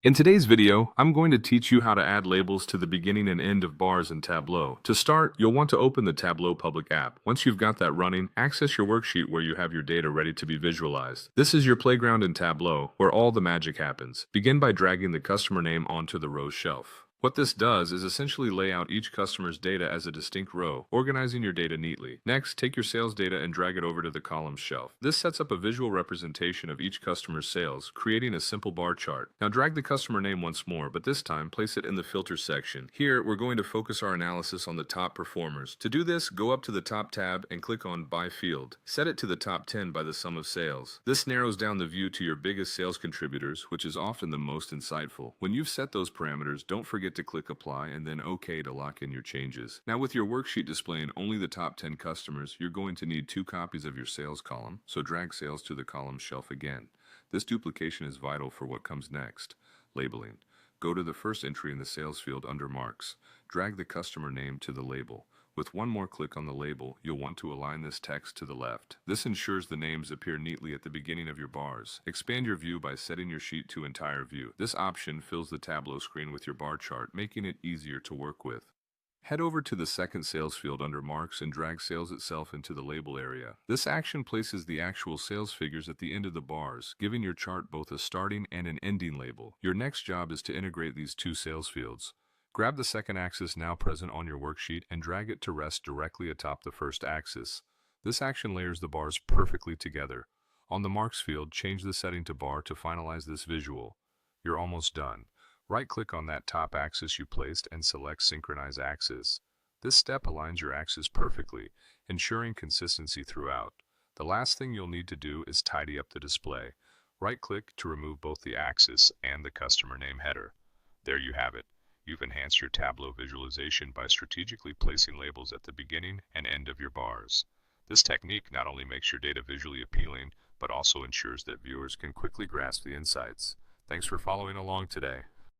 In today's video, I'm going to teach you how to add labels to the beginning and end of bars in Tableau. To start, you'll want to open the Tableau public app. Once you've got that running, access your worksheet where you have your data ready to be visualized. This is your playground in Tableau, where all the magic happens. Begin by dragging the customer name onto the row shelf. What this does is essentially lay out each customer's data as a distinct row, organizing your data neatly. Next, take your sales data and drag it over to the columns shelf. This sets up a visual representation of each customer's sales, creating a simple bar chart. Now drag the customer name once more, but this time place it in the filter section. Here, we're going to focus our analysis on the top performers. To do this, go up to the top tab and click on By Field. Set it to the top 10 by the sum of sales. This narrows down the view to your biggest sales contributors, which is often the most insightful. When you've set those parameters, don't forget to click Apply and then OK to lock in your changes. Now with your worksheet displaying only the top 10 customers, you're going to need 2 copies of your sales column, so drag sales to the column shelf again. This duplication is vital for what comes next. Labeling. Go to the first entry in the sales field under Marks. Drag the customer name to the label. With one more click on the label, you'll want to align this text to the left. This ensures the names appear neatly at the beginning of your bars. Expand your view by setting your sheet to entire view. This option fills the Tableau screen with your bar chart, making it easier to work with. Head over to the second sales field under Marks and drag sales itself into the label area. This action places the actual sales figures at the end of the bars, giving your chart both a starting and an ending label. Your next job is to integrate these 2 sales fields. Grab the second axis now present on your worksheet and drag it to rest directly atop the first axis. This action layers the bars perfectly together. On the Marks field, change the setting to bar to finalize this visual. You're almost done. Right-click on that top axis you placed and select Synchronize Axis. This step aligns your axis perfectly, ensuring consistency throughout. The last thing you'll need to do is tidy up the display. Right-click to remove both the axis and the customer name header. There you have it. You've enhanced your Tableau visualization by strategically placing labels at the beginning and end of your bars. This technique not only makes your data visually appealing, but also ensures that viewers can quickly grasp the insights. Thanks for following along today.